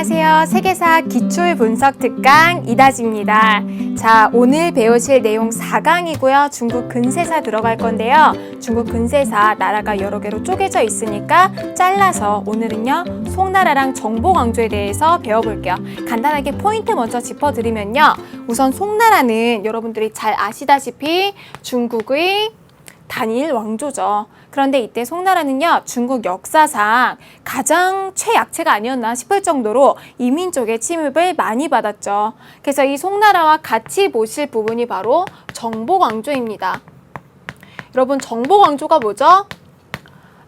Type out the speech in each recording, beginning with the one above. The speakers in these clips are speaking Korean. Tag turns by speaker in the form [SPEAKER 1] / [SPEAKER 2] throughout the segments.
[SPEAKER 1] 안녕하세요. 세계사 기출 분석 특강 이다지입니다. 자, 오늘 배우실 내용 4강이고요. 중국 근세사 들어갈 건데요. 중국 근세사 나라가 여러 개로 쪼개져 있으니까 잘라서 오늘은요. 송나라랑 정보왕조에 대해서 배워볼게요. 간단하게 포인트 먼저 짚어드리면요. 우선 송나라는 여러분들이 잘 아시다시피 중국의 단일 왕조죠. 그런데 이때 송나라는요, 중국 역사상 가장 최약체가 아니었나 싶을 정도로 이민족의 침입을 많이 받았죠. 그래서 이 송나라와 같이 보실 부분이 바로 정복왕조입니다. 여러분, 정복왕조가 뭐죠?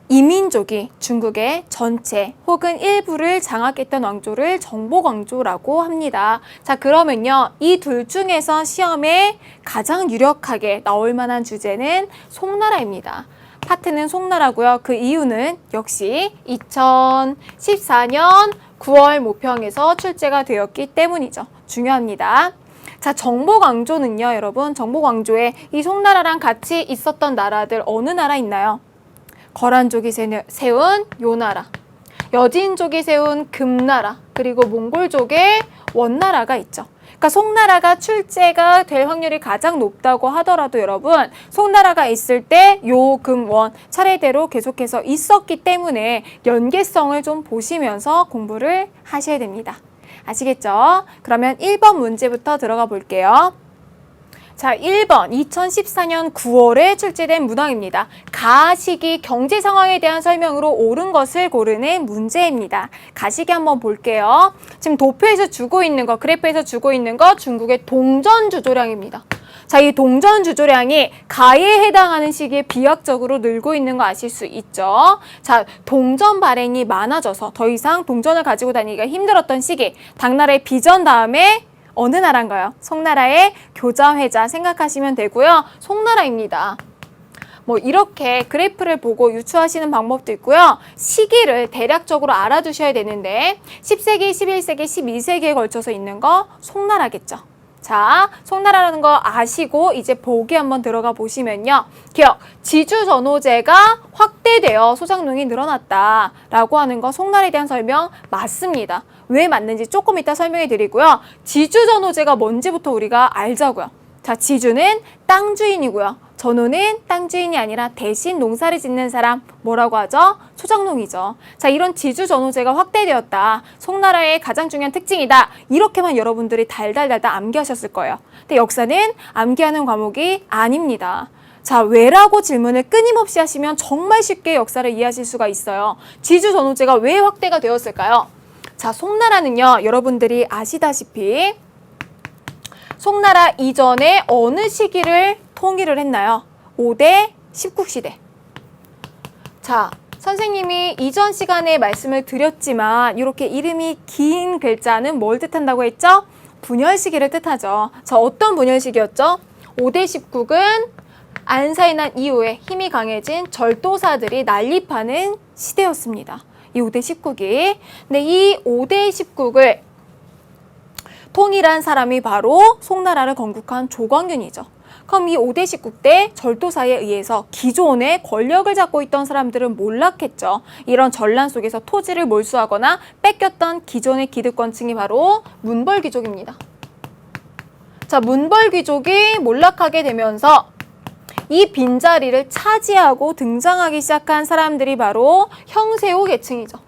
[SPEAKER 1] 이민족이 중국의 전체 혹은 일부를 장악했던 왕조를 정복왕조라고 합니다. 자, 그러면요. 이 둘 중에서 시험에 가장 유력하게 나올 만한 주제는 송나라입니다. 파트는 송나라고요. 그 이유는 역시 2014년 9월 모평에서 출제가 되었기 때문이죠. 중요합니다. 자, 정복왕조는요. 여러분, 정복왕조에 이 송나라랑 같이 있었던 나라들 어느 나라 있나요? 거란족이 세운 요나라, 여진족이 세운 금나라, 그리고 몽골족의 원나라가 있죠. 그러니까 송나라가 출제가 될 확률이 가장 높다고 하더라도 여러분, 송나라가 있을 때 요, 금, 원 차례대로 계속해서 있었기 때문에 연계성을 좀 보시면서 공부를 하셔야 됩니다. 아시겠죠? 그러면 1번 문제부터 들어가 볼게요. 자, 1번 2014년 9월에 출제된 문항입니다. 가시기 경제 상황에 대한 설명으로 옳은 것을 고르는 문제입니다. 가시기 한번 볼게요. 지금 도표에서 주고 있는 거, 그래프에서 주고 있는 거 중국의 동전 주조량입니다. 자, 이 동전 주조량이 가에 해당하는 시기에 비약적으로 늘고 있는 거 아실 수 있죠. 자, 동전 발행이 많아져서 더 이상 동전을 가지고 다니기가 힘들었던 시기, 당나라의 비전 다음에 어느 나라인가요? 송나라의 교자회자 생각하시면 되고요. 송나라입니다. 뭐 이렇게 그래프를 보고 유추하시는 방법도 있고요. 시기를 대략적으로 알아두셔야 되는데 10세기, 11세기, 12세기에 걸쳐서 있는 거 송나라겠죠. 자, 송나라라는 거 아시고 이제 보기 한번 들어가 보시면요. 기억, 지주전호제가 확대되어 소작농이 늘어났다라고 하는 거 송나라에 대한 설명 맞습니다. 왜 맞는지 조금 이따 설명해 드리고요. 지주전호제가 뭔지부터 우리가 알자고요. 자, 지주는 땅 주인이고요. 전호는 땅 주인이 아니라 대신 농사를 짓는 사람, 뭐라고 하죠? 소작농이죠. 자, 이런 지주전호제가 확대되었다. 송나라의 가장 중요한 특징이다. 이렇게만 여러분들이 달달달달 암기하셨을 거예요. 근데 역사는 암기하는 과목이 아닙니다. 자, 왜라고 질문을 끊임없이 하시면 정말 쉽게 역사를 이해하실 수가 있어요. 지주전호제가 왜 확대가 되었을까요? 자, 송나라는요, 여러분들이 아시다시피 송나라 이전에 어느 시기를 통일을 했나요? 5대 19시대. 자, 선생님이 이전 시간에 말씀을 드렸지만 이렇게 이름이 긴 글자는 뭘 뜻한다고 했죠? 분열 시기를 뜻하죠. 자, 어떤 분열 시기였죠? 5대 19은 안사이 난 이후에 힘이 강해진 절도사들이 난립하는 시대였습니다. 이 5대 19기. 근데 이 5대 19을 통일한 사람이 바로 송나라를 건국한 조광균이죠. 그럼 이 5대 19 때 절도사에 의해서 기존의 권력을 잡고 있던 사람들은 몰락했죠. 이런 전란 속에서 토지를 몰수하거나 뺏겼던 기존의 기득권층이 바로 문벌귀족입니다. 자, 문벌귀족이 몰락하게 되면서 이 빈자리를 차지하고 등장하기 시작한 사람들이 바로 형세호 계층이죠.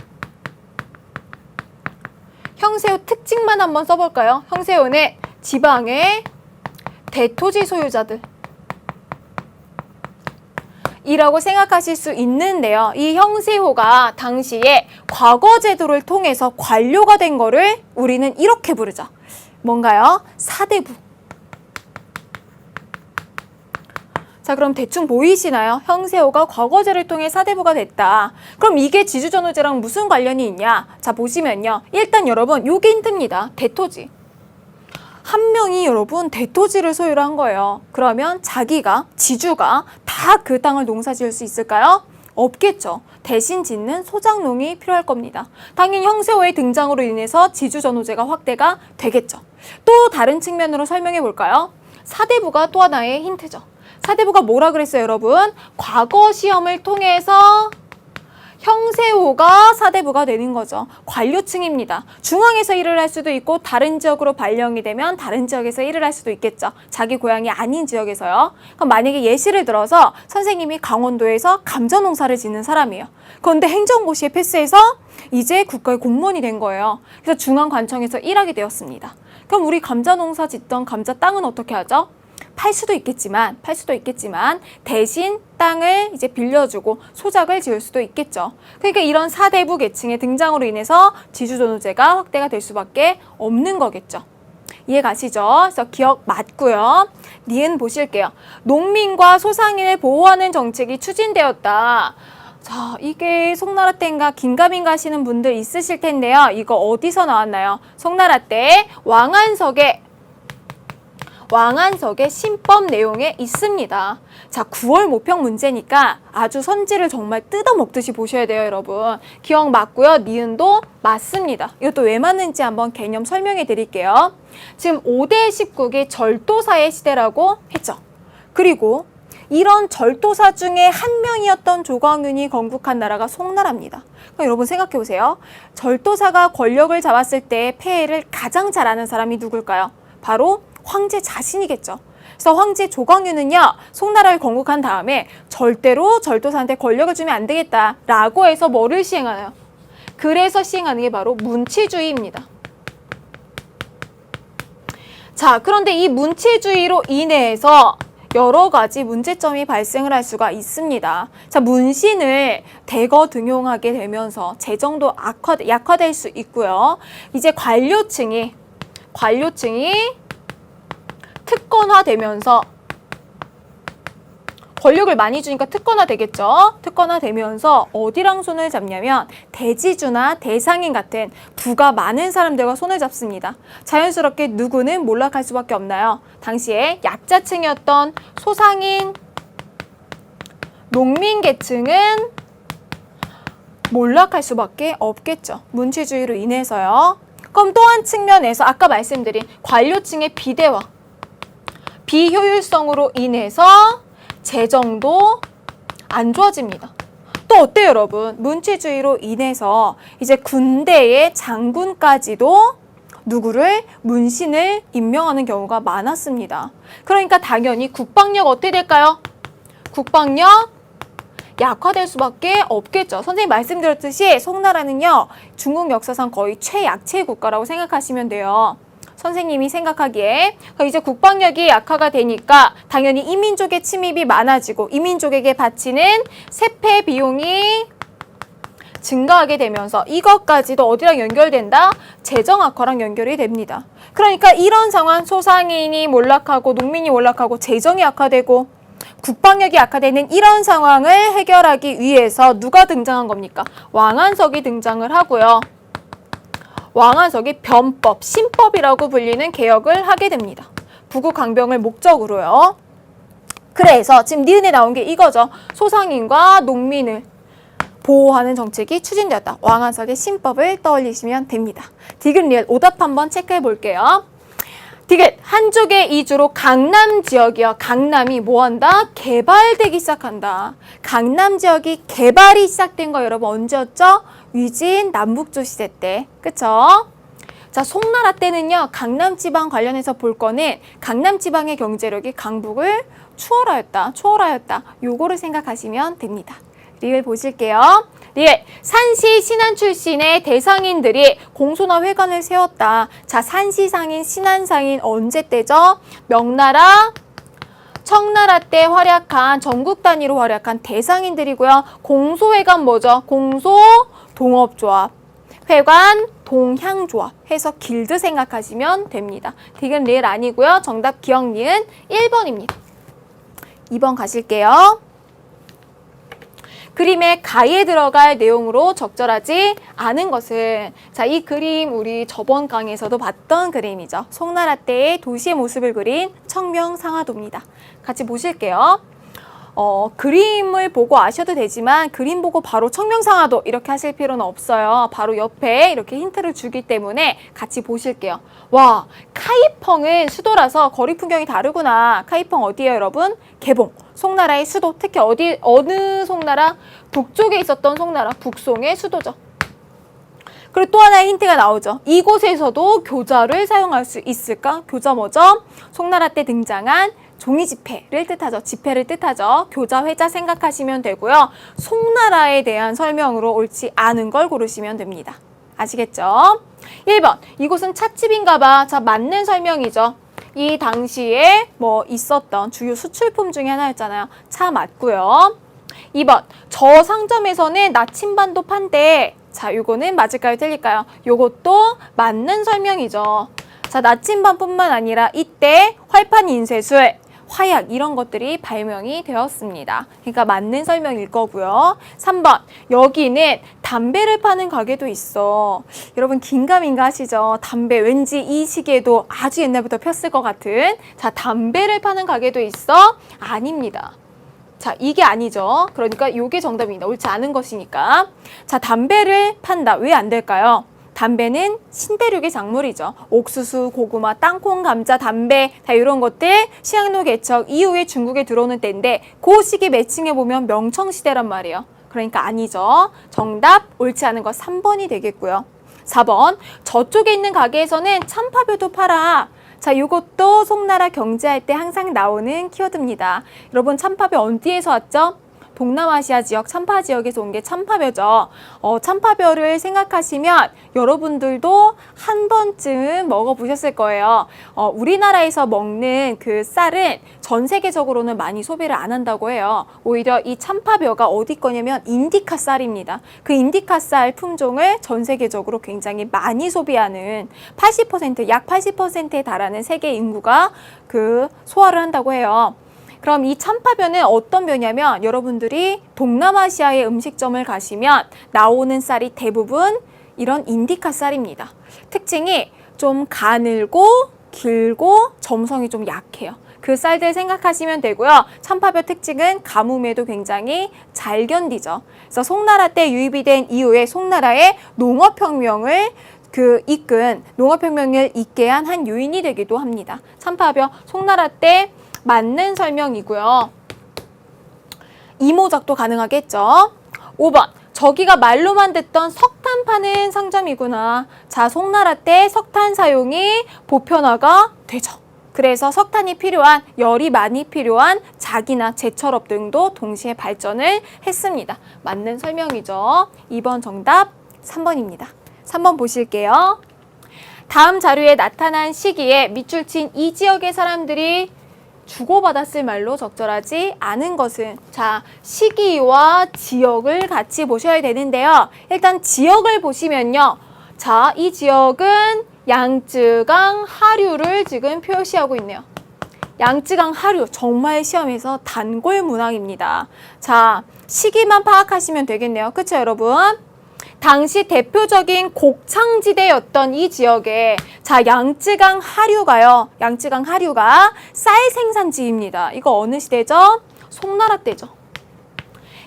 [SPEAKER 1] 형세호 특징만 한번 써볼까요? 형세호는 지방의 대토지 소유자들 이라고 생각하실 수 있는데요. 이 형세호가 당시에 과거 제도를 통해서 관료가 된 거를 우리는 이렇게 부르죠. 뭔가요? 사대부. 자, 그럼 대충 보이시나요? 형세호가 과거제를 통해 사대부가 됐다. 그럼 이게 지주전호제랑 무슨 관련이 있냐? 자, 보시면요. 일단 여러분, 요게 힌트입니다. 대토지. 한 명이 여러분 대토지를 소유를 한 거예요. 그러면 자기가, 지주가 다 그 땅을 농사 지을 수 있을까요? 없겠죠. 대신 짓는 소작농이 필요할 겁니다. 당연히 형세호의 등장으로 인해서 지주전호제가 확대가 되겠죠. 또 다른 측면으로 설명해 볼까요? 사대부가 또 하나의 힌트죠. 사대부가 뭐라 그랬어요, 여러분? 과거 시험을 통해서 형세호가 사대부가 되는 거죠. 관료층입니다. 중앙에서 일을 할 수도 있고 다른 지역으로 발령이 되면 다른 지역에서 일을 할 수도 있겠죠. 자기 고향이 아닌 지역에서요. 그럼 만약에 예시를 들어서 선생님이 강원도에서 감자 농사를 짓는 사람이에요. 그런데 행정고시에 패스해서 이제 국가의 공무원이 된 거예요. 그래서 중앙관청에서 일하게 되었습니다. 그럼 우리 감자 농사 짓던 감자 땅은 어떻게 하죠? 팔 수도 있겠지만 대신 땅을 이제 빌려주고 소작을 지을 수도 있겠죠. 그러니까 이런 사대부 계층의 등장으로 인해서 지주존호제가 확대가 될 수밖에 없는 거겠죠. 이해 가시죠? 그래서 기억 맞고요. 니은 보실게요. 농민과 소상인을 보호하는 정책이 추진되었다. 자, 이게 송나라 때인가 긴가민가 하시는 분들 있으실 텐데요. 이거 어디서 나왔나요? 송나라 때 왕안석의 신법 내용에 있습니다. 자, 9월 모평 문제니까 아주 선지를 정말 뜯어먹듯이 보셔야 돼요, 여러분. 기억 맞고요. 니은도 맞습니다. 이것도 왜 맞는지 한번 개념 설명해 드릴게요. 지금 5대 19기 절도사의 시대라고 했죠. 그리고 이런 절도사 중에 한 명이었던 조광윤이 건국한 나라가 송나라입니다. 그러니까 여러분 생각해 보세요. 절도사가 권력을 잡았을 때 폐해를 가장 잘 아는 사람이 누굴까요? 바로 황제 자신이겠죠. 그래서 황제 조광윤은요, 송나라를 건국한 다음에 절대로 절도사한테 권력을 주면 안 되겠다라고 해서 뭐를 시행하나요? 그래서 시행하는 게 바로 문치주의입니다. 자, 그런데 이 문치주의로 인해서 여러 가지 문제점이 발생을 할 수가 있습니다. 자, 문신을 대거 등용하게 되면서 재정도 약화될 수 있고요. 이제 관료층이 특권화되면서 권력을 많이 주니까 특권화되겠죠. 특권화되면서 어디랑 손을 잡냐면 대지주나 대상인 같은 부가 많은 사람들과 손을 잡습니다. 자연스럽게 누구는 몰락할 수밖에 없나요? 당시에 약자층이었던 소상인, 농민 계층은 몰락할 수밖에 없겠죠. 문치주의로 인해서요. 그럼 또 한 측면에서 아까 말씀드린 관료층의 비대화, 비효율성으로 인해서 재정도 안 좋아집니다. 또 어때요, 여러분? 문치주의로 인해서 이제 군대의 장군까지도 누구를 문신을 임명하는 경우가 많았습니다. 그러니까 당연히 국방력 어떻게 될까요? 국방력 약화될 수밖에 없겠죠. 선생님 말씀드렸듯이 송나라는요, 중국 역사상 거의 최약체 국가라고 생각하시면 돼요. 선생님이 생각하기에 이제 국방력이 약화가 되니까 당연히 이민족의 침입이 많아지고 이민족에게 바치는 세패 비용이 증가하게 되면서 이것까지도 어디랑 연결된다? 재정 악화랑 연결이 됩니다. 그러니까 이런 상황, 소상인이 몰락하고 농민이 몰락하고 재정이 악화되고 국방력이 약화되는 이런 상황을 해결하기 위해서 누가 등장한 겁니까? 왕안석이 등장을 하고요. 왕안석이 변법, 신법이라고 불리는 개혁을 하게 됩니다. 부국 강병을 목적으로요. 그래서 지금 니은에 나온 게 이거죠. 소상인과 농민을 보호하는 정책이 추진되었다. 왕안석의 신법을 떠올리시면 됩니다. 디귿 리을 오답 한번 체크해 볼게요. 디귿 한족의 이주로 강남 지역이요. 강남이 뭐한다? 개발되기 시작한다. 강남 지역이 개발이 시작된 거 여러분 언제였죠? 위진 남북조 시대 때. 그쵸? 자, 송나라 때는요. 강남 지방 관련해서 볼 거는 강남 지방의 경제력이 강북을 추월하였다. 요거를 생각하시면 됩니다. 리을 보실게요. 리을 산시 신안 출신의 대상인들이 공소나 회관을 세웠다. 자, 산시상인, 신안상인 언제 때죠? 명나라, 청나라 때 활약한 전국 단위로 활약한 대상인들이고요. 공소회관 뭐죠? 공소 동업조합, 회관 동향조합 해서 길드 생각하시면 됩니다. 디귿 리을 아니고요. 정답 기억 니은 1번입니다. 2번 가실게요. 그림의 가에 들어갈 내용으로 적절하지 않은 것은, 자, 이 그림 우리 저번 강에서도 봤던 그림이죠. 송나라 때의 도시의 모습을 그린 청명상하도입니다. 같이 보실게요. 그림을 보고 아셔도 되지만 그림 보고 바로 청명상하도 이렇게 하실 필요는 없어요. 바로 옆에 이렇게 힌트를 주기 때문에 같이 보실게요. 와, 카이펑은 수도라서 거리 풍경이 다르구나. 카이펑 어디예요, 여러분? 개봉. 송나라의 수도, 특히 어느 송나라? 북쪽에 있었던 송나라, 북송의 수도죠. 그리고 또 하나의 힌트가 나오죠. 이곳에서도 교자를 사용할 수 있을까? 교자 뭐죠? 송나라 때 등장한 종이지폐를 뜻하죠. 지폐를 뜻하죠. 교자, 회자 생각하시면 되고요. 송나라에 대한 설명으로 옳지 않은 걸 고르시면 됩니다. 아시겠죠? 1번, 이곳은 찻집인가 봐. 자, 맞는 설명이죠. 이 당시에 뭐 있었던 주요 수출품 중에 하나였잖아요. 차 맞고요. 2번, 저 상점에서는 나침반도 판대. 자, 요거는 맞을까요? 틀릴까요? 요것도 맞는 설명이죠. 자, 나침반뿐만 아니라 이때 활판 인쇄술, 화약 이런 것들이 발명이 되었습니다. 그러니까 맞는 설명일 거고요. 3번, 여기는 담배를 파는 가게도 있어. 여러분 긴가민가 하시죠? 담배 왠지 이 시기에도 아주 옛날부터 폈을 것 같은. 자, 담배를 파는 가게도 있어? 아닙니다. 자, 이게 아니죠. 그러니까 이게 정답입니다. 옳지 않은 것이니까. 자, 담배를 판다. 왜 안 될까요? 담배는 신대륙의 작물이죠. 옥수수, 고구마, 땅콩, 감자, 담배 다 이런 것들 시항로 개척 이후에 중국에 들어오는 때인데 그 시기 매칭해보면 명청시대란 말이에요. 그러니까 아니죠. 정답 옳지 않은 거 3번이 되겠고요. 4번, 저쪽에 있는 가게에서는 참파뷰도 팔아. 자, 이것도 송나라 경제할 때 항상 나오는 키워드입니다. 여러분 참파뷰 어디에서 왔죠? 동남아시아 지역, 참파 지역에서 온 게 참파벼죠. 참파벼를 생각하시면 여러분들도 한 번쯤 먹어보셨을 거예요. 우리나라에서 먹는 그 쌀은 전 세계적으로는 많이 소비를 안 한다고 해요. 오히려 이 참파벼가 어디 거냐면 인디카 쌀입니다. 그 인디카 쌀 품종을 전 세계적으로 굉장히 많이 소비하는 80%, 약 80%에 달하는 세계 인구가 그 소화를 한다고 해요. 그럼 이 참파벼는 어떤 벼냐면 여러분들이 동남아시아의 음식점을 가시면 나오는 쌀이 대부분 이런 인디카 쌀입니다. 특징이 좀 가늘고 길고 점성이 좀 약해요. 그 쌀들 생각하시면 되고요. 참파벼 특징은 가뭄에도 굉장히 잘 견디죠. 그래서 송나라 때 유입이 된 이후에 송나라의 농업혁명을 이끈 농업혁명을 있게 한 요인이 되기도 합니다. 참파벼 송나라 때 맞는 설명이고요. 이모작도 가능하겠죠. 5번, 저기가 말로만 듣던 석탄 파는 상점이구나. 자, 송나라 때 석탄 사용이 보편화가 되죠. 그래서 석탄이 필요한, 열이 많이 필요한 자기나 제철업 등도 동시에 발전을 했습니다. 맞는 설명이죠. 2번 정답 3번입니다. 3번 보실게요. 다음 자료에 나타난 시기에 밑줄 친 이 지역의 사람들이 주고받았을 말로 적절하지 않은 것은, 자, 시기와 지역을 같이 보셔야 되는데요. 일단 지역을 보시면요. 자, 이 지역은 양쯔강 하류를 지금 표시하고 있네요. 양쯔강 하류, 정말 시험에서 단골 문항입니다. 자, 시기만 파악하시면 되겠네요. 그쵸, 여러분? 당시 대표적인 곡창지대였던 이 지역에, 자, 양쯔강 하류가요. 양쯔강 하류가 쌀 생산지입니다. 이거 어느 시대죠? 송나라 때죠.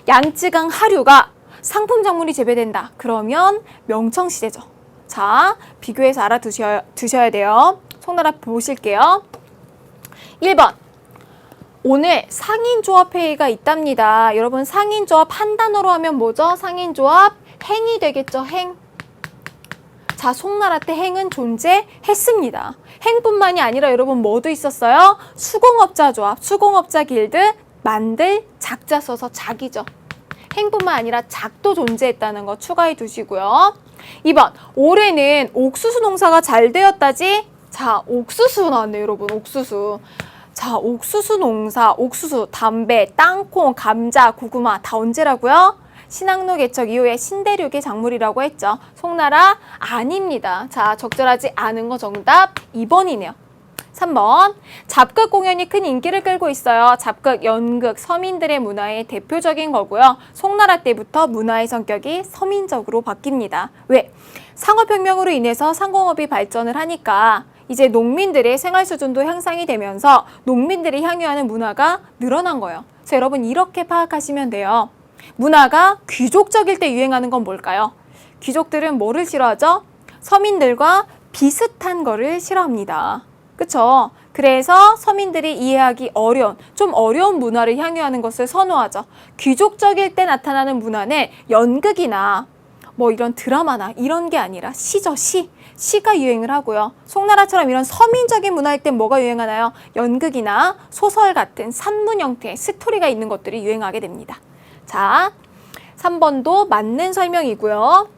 [SPEAKER 1] 양쯔강 하류가 상품 작물이 재배된다. 그러면 명청시대죠. 자, 비교해서 알아두셔야 돼요. 송나라 보실게요. 1번. 오늘 상인조합회의가 있답니다. 여러분 상인조합 한 단어로 하면 뭐죠? 상인조합 행이 되겠죠. 행. 자, 송나라 때 행은 존재했습니다. 행뿐만이 아니라 여러분 뭐도 있었어요? 수공업자 조합, 수공업자 길드, 만들, 작자 써서 작이죠. 행뿐만 아니라 작도 존재했다는 거 추가해 두시고요. 2번, 올해는 옥수수 농사가 잘 되었다지? 자, 옥수수 나왔네요, 여러분. 옥수수. 자, 옥수수 농사, 옥수수, 담배, 땅콩, 감자, 고구마 다 언제라고요? 신항로 개척 이후에 신대륙의 작물이라고 했죠. 송나라 아닙니다. 자, 적절하지 않은 거 정답 2번이네요. 3번, 잡극 공연이 큰 인기를 끌고 있어요. 잡극, 연극, 서민들의 문화의 대표적인 거고요. 송나라 때부터 문화의 성격이 서민적으로 바뀝니다. 왜? 상업혁명으로 인해서 상공업이 발전을 하니까 이제 농민들의 생활 수준도 향상이 되면서 농민들이 향유하는 문화가 늘어난 거예요. 그래서 여러분 이렇게 파악하시면 돼요. 문화가 귀족적일 때 유행하는 건 뭘까요? 귀족들은 뭐를 싫어하죠? 서민들과 비슷한 거를 싫어합니다. 그쵸? 그래서 서민들이 이해하기 어려운, 좀 어려운 문화를 향유하는 것을 선호하죠. 귀족적일 때 나타나는 문화는 연극이나 뭐 이런 드라마나 이런 게 아니라 시죠, 시. 시가 유행을 하고요. 송나라처럼 이런 서민적인 문화일 땐 뭐가 유행하나요? 연극이나 소설 같은 산문 형태의 스토리가 있는 것들이 유행하게 됩니다. 자, 3번도 맞는 설명이고요.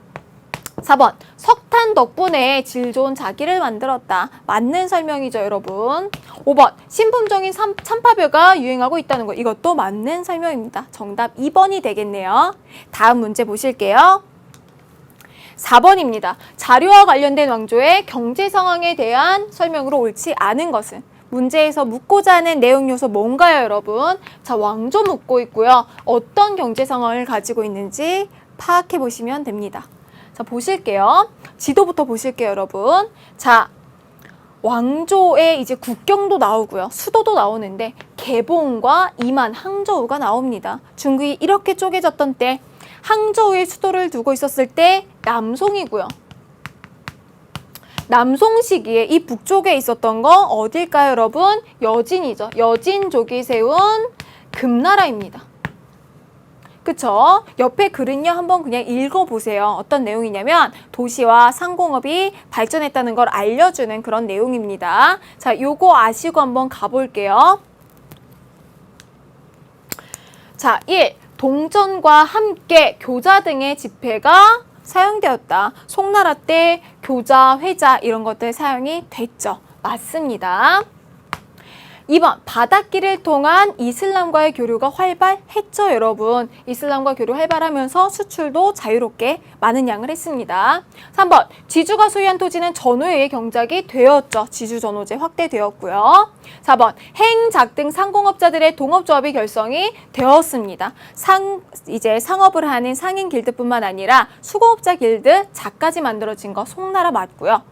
[SPEAKER 1] 4번, 석탄 덕분에 질 좋은 자기를 만들었다. 맞는 설명이죠, 여러분. 5번, 신품종인 참파벼가 유행하고 있다는 거. 이것도 맞는 설명입니다. 정답 2번이 되겠네요. 다음 문제 보실게요. 4번입니다. 자료와 관련된 왕조의 경제 상황에 대한 설명으로 옳지 않은 것은? 문제에서 묻고자 하는 내용 요소 뭔가요, 여러분? 자, 왕조 묻고 있고요. 어떤 경제 상황을 가지고 있는지 파악해 보시면 됩니다. 자, 보실게요. 지도부터 보실게요, 여러분. 자, 왕조의 이제 국경도 나오고요. 수도도 나오는데 개봉과 이만, 항저우가 나옵니다. 중국이 이렇게 쪼개졌던 때 항저우에 수도를 두고 있었을 때 남송이고요. 남송 시기에 이 북쪽에 있었던 거 어딜까요, 여러분? 여진이죠. 여진족이 세운 금나라입니다. 그쵸? 옆에 글은요, 한번 그냥 읽어보세요. 어떤 내용이냐면 도시와 상공업이 발전했다는 걸 알려주는 그런 내용입니다. 자, 요거 아시고 한번 가볼게요. 자, 1. 동전과 함께 교자 등의 지폐가 사용되었다. 송나라 때 교자, 회자 이런 것들 사용이 됐죠. 맞습니다. 2번, 바닷길을 통한 이슬람과의 교류가 활발했죠, 여러분. 이슬람과 교류 활발하면서 수출도 자유롭게 많은 양을 했습니다. 3번, 지주가 소유한 토지는 전후에 의해 경작이 되었죠. 지주 전호제 확대되었고요. 4번, 행작 등 상공업자들의 동업조합이 결성이 되었습니다. 이제 상업을 하는 상인 길드뿐만 아니라 수공업자 길드, 자까지 만들어진 거 송나라 맞고요.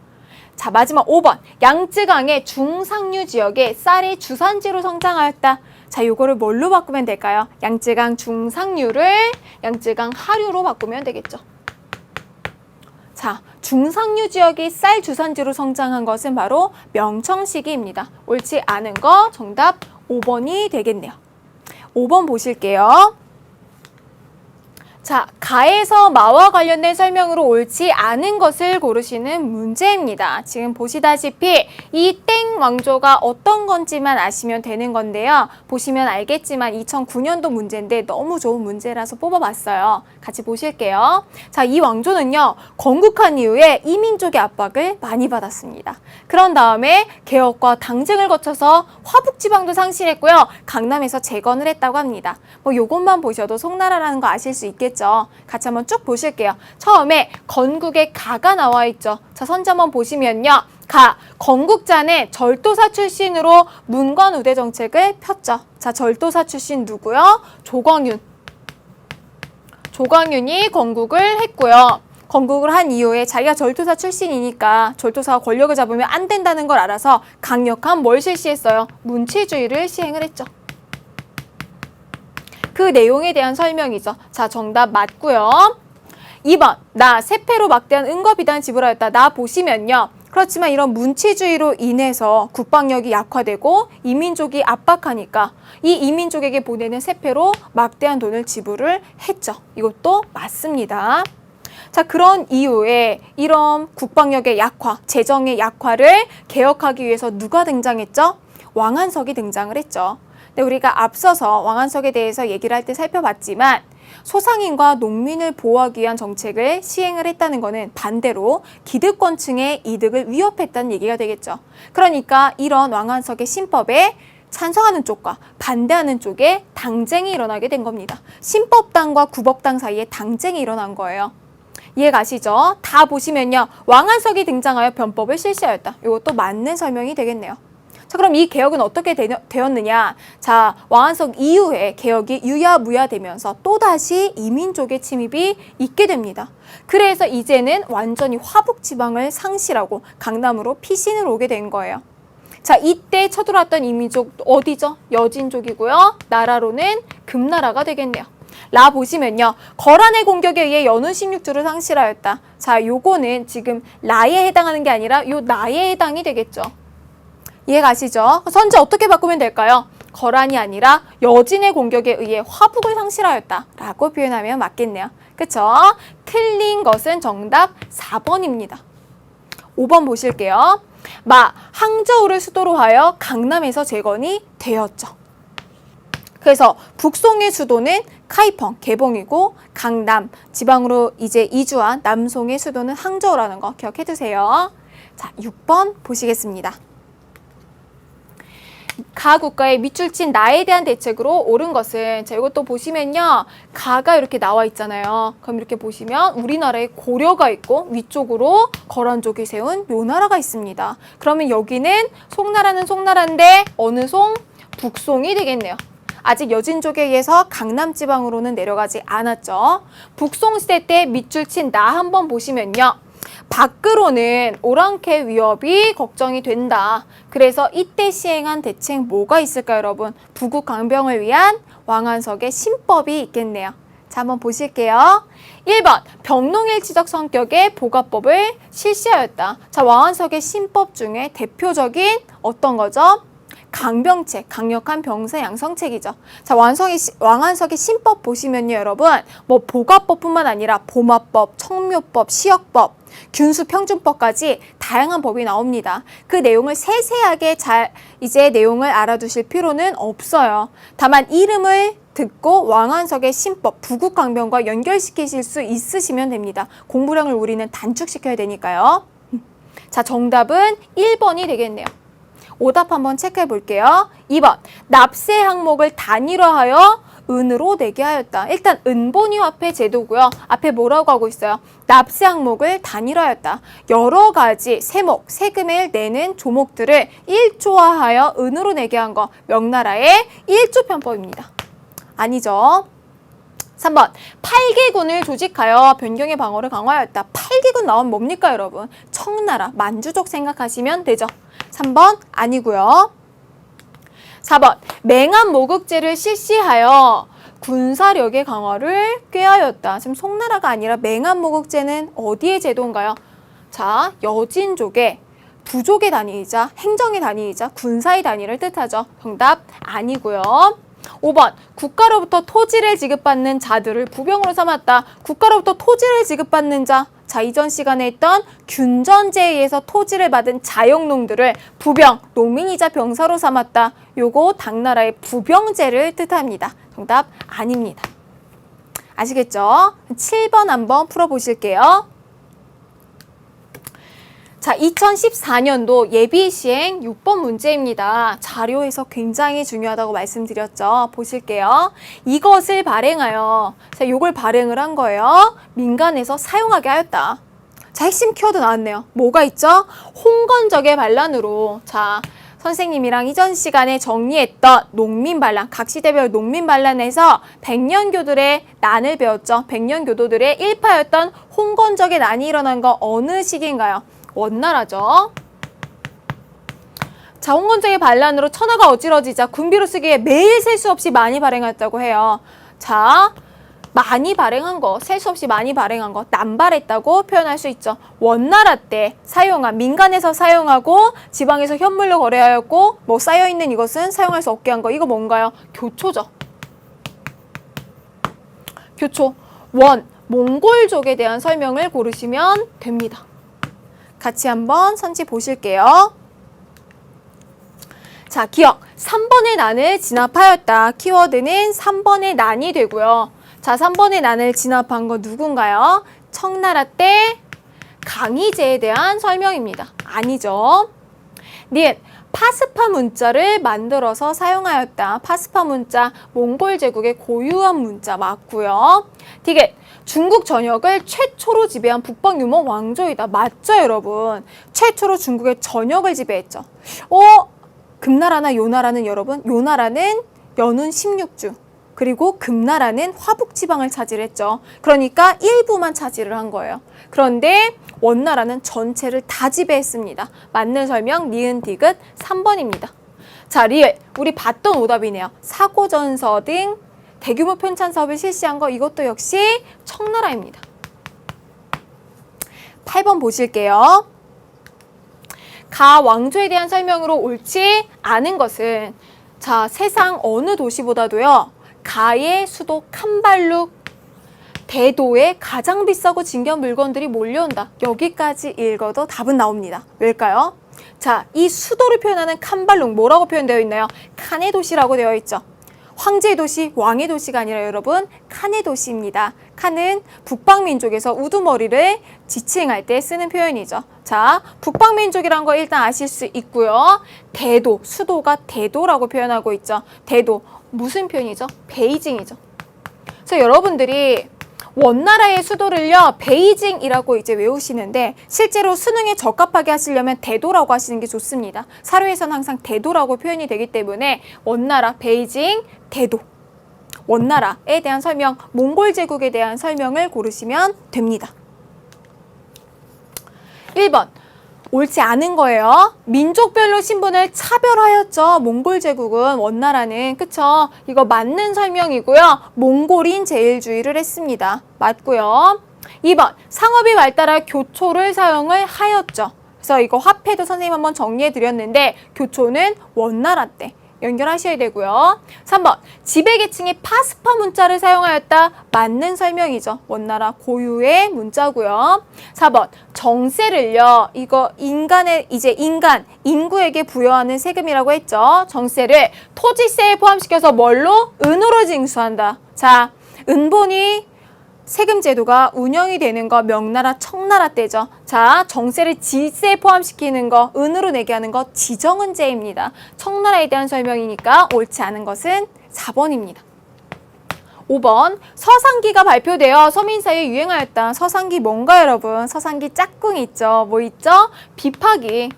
[SPEAKER 1] 자, 마지막 5번. 양쯔강의 중상류 지역에 쌀이 주산지로 성장하였다. 자, 요거를 뭘로 바꾸면 될까요? 양쯔강 중상류를 양쯔강 하류로 바꾸면 되겠죠. 자, 중상류 지역이 쌀 주산지로 성장한 것은 바로 명청 시기입니다. 옳지 않은 거 정답 5번이 되겠네요. 5번 보실게요. 자, 가에서 마와 관련된 설명으로 옳지 않은 것을 고르시는 문제입니다. 지금 보시다시피 이 땡 왕조가 어떤 건지만 아시면 되는 건데요. 보시면 알겠지만 2009년도 문제인데 너무 좋은 문제라서 뽑아봤어요. 같이 보실게요. 자, 이 왕조는요, 건국한 이후에 이민족의 압박을 많이 받았습니다. 그런 다음에 개혁과 당쟁을 거쳐서 화북지방도 상실했고요. 강남에서 재건을 했다고 합니다. 뭐 요것만 보셔도 송나라라는 거 아실 수 있겠죠. 같이 한번 쭉 보실게요. 처음에 건국의 가가 나와 있죠. 자, 선지 한번 보시면요. 가, 건국자는 절도사 출신으로 문관우대 정책을 폈죠. 자, 절도사 출신 누구요? 조광윤. 조광윤이 건국을 했고요. 건국을 한 이후에 자기가 절도사 출신이니까 절도사가 권력을 잡으면 안 된다는 걸 알아서 강력한 뭘 실시했어요? 문치주의를 시행을 했죠. 그 내용에 대한 설명이죠. 자, 정답 맞고요. 2번, 나 세패로 막대한 은거비단 지불하였다. 나 보시면요. 그렇지만 이런 문치주의로 인해서 국방력이 약화되고 이민족이 압박하니까 이 이민족에게 보내는 세패로 막대한 돈을 지불을 했죠. 이것도 맞습니다. 자, 그런 이후에 이런 국방력의 약화, 재정의 약화를 개혁하기 위해서 누가 등장했죠? 왕한석이 등장을 했죠. 근데 우리가 앞서서 왕한석에 대해서 얘기를 할 때 살펴봤지만 소상인과 농민을 보호하기 위한 정책을 시행을 했다는 것은 반대로 기득권층의 이득을 위협했다는 얘기가 되겠죠. 그러니까 이런 왕한석의 신법에 찬성하는 쪽과 반대하는 쪽에 당쟁이 일어나게 된 겁니다. 신법당과 구법당 사이에 당쟁이 일어난 거예요. 이해가시죠? 다 보시면요. 왕한석이 등장하여 변법을 실시하였다. 이것도 맞는 설명이 되겠네요. 자, 그럼 이 개혁은 어떻게 되었느냐? 자, 왕한석 이후에 개혁이 유야무야되면서 또다시 이민족의 침입이 있게 됩니다. 그래서 이제는 완전히 화북지방을 상실하고 강남으로 피신을 오게 된 거예요. 자, 이때 쳐들어왔던 이민족 어디죠? 여진족이고요. 나라로는 금나라가 되겠네요. 라 보시면요. 거란의 공격에 의해 연운 16주를 상실하였다. 자, 요거는 지금 라에 해당하는 게 아니라 요 나에 해당이 되겠죠. 이해가시죠? 선지 어떻게 바꾸면 될까요? 거란이 아니라 여진의 공격에 의해 화북을 상실하였다 라고 표현하면 맞겠네요. 그쵸? 틀린 것은 정답 4번입니다. 5번 보실게요. 항저우를 수도로 하여 강남에서 재건이 되었죠. 그래서 북송의 수도는 카이펑, 개봉이고 강남, 지방으로 이제 이주한 남송의 수도는 항저우라는 거 기억해 두세요. 자, 6번 보시겠습니다. 가 국가의 밑줄 친 나에 대한 대책으로 옳은 것은, 자, 이것도 보시면요. 가가 이렇게 나와 있잖아요. 그럼 이렇게 보시면 우리나라에 고려가 있고 위쪽으로 거란족이 세운 묘나라가 있습니다. 그러면 여기는 송나라는 송나라인데 어느 송? 북송이 되겠네요. 아직 여진족에 의해서 강남 지방으로는 내려가지 않았죠. 북송 시대 때 밑줄 친 나 한번 보시면요. 밖으로는 오랑캐 위협이 걱정이 된다. 그래서 이때 시행한 대책 뭐가 있을까요, 여러분? 부국 강병을 위한 왕한석의 신법이 있겠네요. 자, 한번 보실게요. 1번, 병농일치적 성격의 보가법을 실시하였다. 자, 왕한석의 신법 중에 대표적인 어떤 거죠? 강병책, 강력한 병사 양성책이죠. 자, 왕한석의 신법 보시면요, 여러분, 뭐 보가법뿐만 아니라 보마법, 청묘법, 시역법, 균수평준법까지 다양한 법이 나옵니다. 그 내용을 세세하게 이제 내용을 알아두실 필요는 없어요. 다만 이름을 듣고 왕한석의 신법, 부국강병과 연결시키실 수 있으시면 됩니다. 공부량을 우리는 단축시켜야 되니까요. 자, 정답은 1번이 되겠네요. 오답 한번 체크해 볼게요. 2번, 납세 항목을 단일화하여 은으로 내게 하였다. 일단 은본위화폐 제도고요. 앞에 뭐라고 하고 있어요? 납세 항목을 단일화하였다. 여러 가지 세목, 세금을 내는 조목들을 1조화하여 은으로 내게 한 거. 명나라의 1조 편법입니다. 아니죠. 3번, 8개군을 조직하여 변경의 방어를 강화하였다. 8개군 나오면 뭡니까, 여러분? 청나라, 만주족 생각하시면 되죠. 3번 아니고요. 4번, 맹한 모국제를 실시하여 군사력의 강화를 꾀하였다. 지금 송나라가 아니라 맹한 모국제는 어디의 제도인가요? 자, 여진족의 부족의 단위이자 행정의 단위이자 군사의 단위를 뜻하죠. 정답 아니고요. 5번, 국가로부터 토지를 지급받는 자들을 부병으로 삼았다. 국가로부터 토지를 지급받는 자. 자, 이전 시간에 했던 균전제에 의해서 토지를 받은 자영농들을 부병, 농민이자 병사로 삼았다. 요거 당나라의 부병제를 뜻합니다. 정답 아닙니다. 아시겠죠? 7번 한번 풀어보실게요. 자, 2014년도 예비 시행 6번 문제입니다. 자료에서 굉장히 중요하다고 말씀드렸죠. 보실게요. 이것을 발행하여, 자, 요걸 발행을 한 거예요. 민간에서 사용하게 하였다. 자, 핵심 키워드 나왔네요. 뭐가 있죠? 홍건적의 반란으로. 자, 선생님이랑 이전 시간에 정리했던 농민 반란, 각 시대별 농민 반란에서 백년교들의 난을 배웠죠. 백년교도들의 일파였던 홍건적의 난이 일어난 거 어느 시기인가요? 원나라죠. 자, 홍건적의 반란으로 천하가 어지러지자 군비로 쓰기에 매일 셀 수 없이 많이 발행했다고 해요. 자, 많이 발행한 거, 셀 수 없이 많이 발행한 거, 남발했다고 표현할 수 있죠. 원나라 때 사용한, 민간에서 사용하고 지방에서 현물로 거래하였고 뭐 쌓여있는 이것은 사용할 수 없게 한 거, 이거 뭔가요? 교초죠. 교초. 원, 몽골족에 대한 설명을 고르시면 됩니다. 같이 한번 선지 보실게요. 자, 기억. 3번의 난을 진압하였다. 키워드는 3번의 난이 되고요. 자, 3번의 난을 진압한 거 누군가요? 청나라 때 강희제에 대한 설명입니다. 아니죠. 니은, 파스파 문자를 만들어서 사용하였다. 파스파 문자, 몽골 제국의 고유한 문자 맞고요. 디귿, 중국 전역을 최초로 지배한 북방 유목 왕조이다. 맞죠, 여러분? 최초로 중국의 전역을 지배했죠. 금나라나 요나라는 여러분, 요나라는 연운 16주, 그리고 금나라는 화북지방을 차지했죠. 그러니까 일부만 차지를 한 거예요. 그런데 원나라는 전체를 다 지배했습니다. 맞는 설명 니은 디귿 3번입니다. 자, 리을, 우리 봤던 오답이네요. 사고전서 등 대규모 편찬 사업을 실시한 거, 이것도 역시 청나라입니다. 8번 보실게요. 가 왕조에 대한 설명으로 옳지 않은 것은 자, 세상 어느 도시보다도요. 가의 수도 캄발룩 대도에 가장 비싸고 진귀한 물건들이 몰려온다. 여기까지 읽어도 답은 나옵니다. 왜일까요? 자, 이 수도를 표현하는 캄발룩 뭐라고 표현되어 있나요? 칸의 도시라고 되어 있죠. 황제의 도시, 왕의 도시가 아니라 여러분 칸의 도시입니다. 칸은 북방민족에서 우두머리를 지칭할 때 쓰는 표현이죠. 자, 북방민족이란 거 일단 아실 수 있고요. 대도, 수도가 대도라고 표현하고 있죠. 대도, 무슨 표현이죠? 베이징이죠. 그래서 여러분들이 원나라의 수도를요, 베이징이라고 이제 외우시는데 실제로 수능에 적합하게 하시려면 대도라고 하시는 게 좋습니다. 사료에서는 항상 대도라고 표현이 되기 때문에 원나라, 베이징, 대도. 원나라에 대한 설명, 몽골 제국에 대한 설명을 고르시면 됩니다. 1번. 옳지 않은 거예요. 민족별로 신분을 차별하였죠. 몽골 제국은 원나라는 그쵸? 이거 맞는 설명이고요. 몽골인 제일주의를 했습니다. 맞고요. 2번 상업이 발달한 교초를 사용을 하였죠. 그래서 이거 화폐도 선생님 한번 정리해 드렸는데 교초는 원나라 때 연결하셔야 되고요. 3번 지배계층이 파스파 문자를 사용하였다. 맞는 설명이죠. 원나라 고유의 문자고요. 4번 정세를요. 이거 인구에게 부여하는 세금이라고 했죠. 정세를 토지세에 포함시켜서 뭘로? 은으로 징수한다. 자, 은본이 세금 제도가 운영이 되는 거 명나라, 청나라 때죠. 자, 정세를 지세에 포함시키는 거, 은으로 내게 하는 거 지정은제입니다. 청나라에 대한 설명이니까 옳지 않은 것은 4번입니다. 5번 서상기가 발표되어 서민 사이에 유행하였다. 서상기 뭔가 여러분? 서상기 짝꿍이 있죠. 뭐 있죠? 비파기.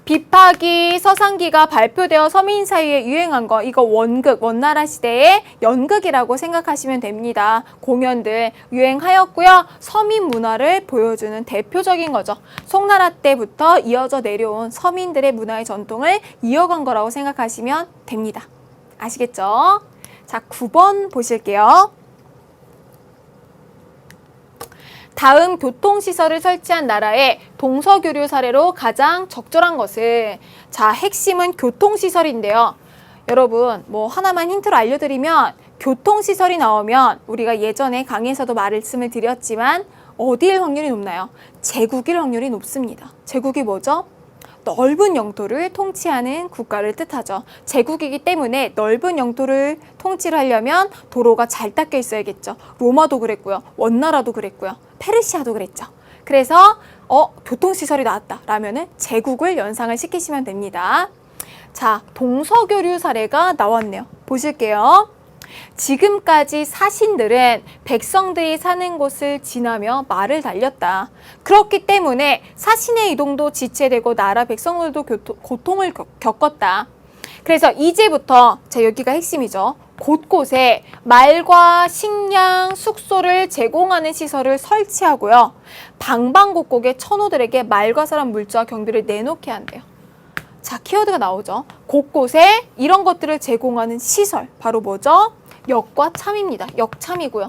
[SPEAKER 1] 비파기, 서상기가 발표되어 서민 사이에 유행한 거 이거 원극, 원나라 시대의 연극이라고 생각하시면 됩니다. 공연들 유행하였고요. 서민 문화를 보여주는 대표적인 거죠. 송나라 때부터 이어져 내려온 서민들의 문화의 전통을 이어간 거라고 생각하시면 됩니다. 아시겠죠? 자, 9번 보실게요. 다음 교통시설을 설치한 나라의 동서교류 사례로 가장 적절한 것은 자, 핵심은 교통시설인데요. 여러분 뭐 하나만 힌트로 알려드리면 교통시설이 나오면 우리가 예전에 강의에서도 말씀을 드렸지만 어디일 확률이 높나요? 제국일 확률이 높습니다. 제국이 뭐죠? 넓은 영토를 통치하는 국가를 뜻하죠. 제국이기 때문에 넓은 영토를 통치를 하려면 도로가 잘 닦여 있어야겠죠. 로마도 그랬고요. 원나라도 그랬고요. 페르시아도 그랬죠. 그래서 교통시설이 나왔다 라면은 제국을 연상을 시키시면 됩니다. 자, 동서교류 사례가 나왔네요. 보실게요. 지금까지 사신들은 백성들이 사는 곳을 지나며 말을 달렸다. 그렇기 때문에 사신의 이동도 지체되고 나라 백성들도 고통을 겪었다. 그래서 이제부터 여기가 핵심이죠. 곳곳에 말과 식량, 숙소를 제공하는 시설을 설치하고요. 방방곡곡에 천호들에게 말과 사람, 물자와 경비를 내놓게 한대요. 자, 키워드가 나오죠. 곳곳에 이런 것들을 제공하는 시설, 바로 뭐죠? 역과 참입니다. 역참이고요.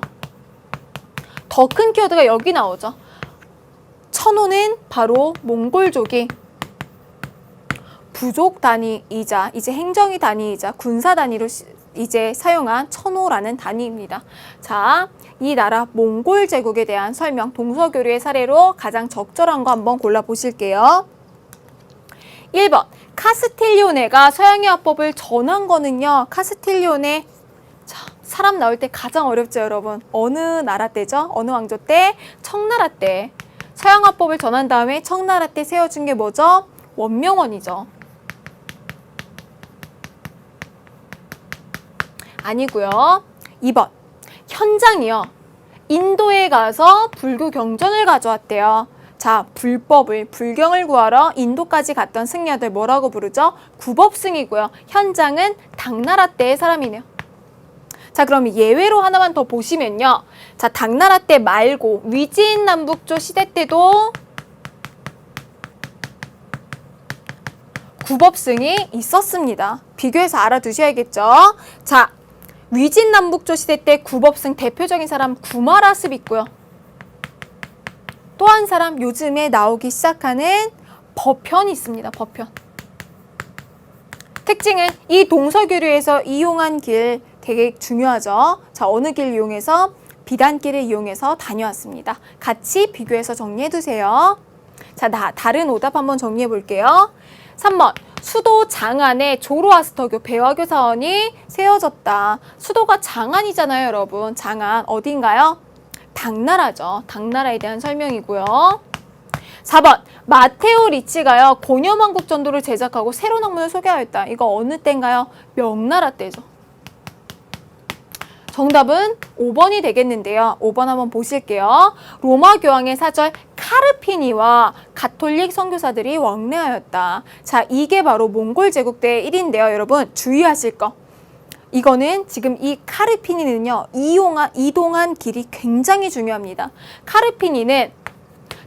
[SPEAKER 1] 더 큰 키워드가 여기 나오죠. 천호는 바로 몽골족이 부족 단위이자 이제 행정위 단위이자 군사 단위로 이제 사용한 천호라는 단위입니다. 자, 이 나라 몽골 제국에 대한 설명, 동서교류의 사례로 가장 적절한 거 한번 골라보실게요. 1번, 카스틸리오네가 서양의 화법을 전한 거는요. 카스틸리오네, 자, 사람 나올 때 가장 어렵죠, 여러분. 어느 나라 때죠? 어느 왕조 때? 청나라 때. 서양 화법을 전한 다음에 청나라 때 세워준 게 뭐죠? 원명원이죠. 아니고요. 2번, 현장이요. 인도에 가서 불교 경전을 가져왔대요. 자, 불경을 구하러 인도까지 갔던 승려들 뭐라고 부르죠? 구법승이고요. 현장은 당나라 때의 사람이네요. 자, 그럼 예외로 하나만 더 보시면요. 자, 당나라 때 말고 위진남북조 시대 때도 구법승이 있었습니다. 비교해서 알아두셔야겠죠. 자, 위진남북조 시대 때 구법승 대표적인 사람 구마라습 있고요. 또 한 사람 요즘에 나오기 시작하는 버편이 있습니다. 버편. 특징은 이 동서교류에서 이용한 길 되게 중요하죠. 자, 어느 길 이용해서? 비단길을 이용해서 다녀왔습니다. 같이 비교해서 정리해 두세요. 자, 다른 오답 한번 정리해 볼게요. 3번. 수도 장안에 조로아스터교 배화교 사원이 세워졌다. 수도가 장안이잖아요, 여러분. 장안 어딘가요? 당나라죠. 당나라에 대한 설명이고요. 4번. 마테오 리치가요, 고려만국 전도를 제작하고 새로운 학문을 소개하였다. 이거 어느 때인가요? 명나라 때죠. 정답은 5번이 되겠는데요. 5번 한번 보실게요. 로마 교황의 사절 카르피니와 가톨릭 선교사들이 왕래하였다. 자, 이게 바로 몽골 제국 때 일인데요. 여러분 주의하실 거. 이거는 지금 이 카르피니는요, 이동한 길이 굉장히 중요합니다. 카르피니는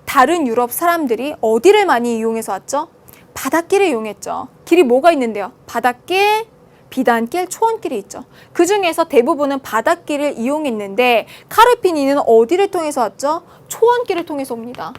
[SPEAKER 1] 다른 유럽 사람들이 어디를 많이 이용해서 왔죠? 바닷길을 이용했죠. 길이 뭐가 있는데요? 바닷길, 비단길, 초원길이 있죠. 그 중에서 대부분은 바닷길을 이용했는데 카르피니는 어디를 통해서 왔죠? 초원길을 통해서 옵니다.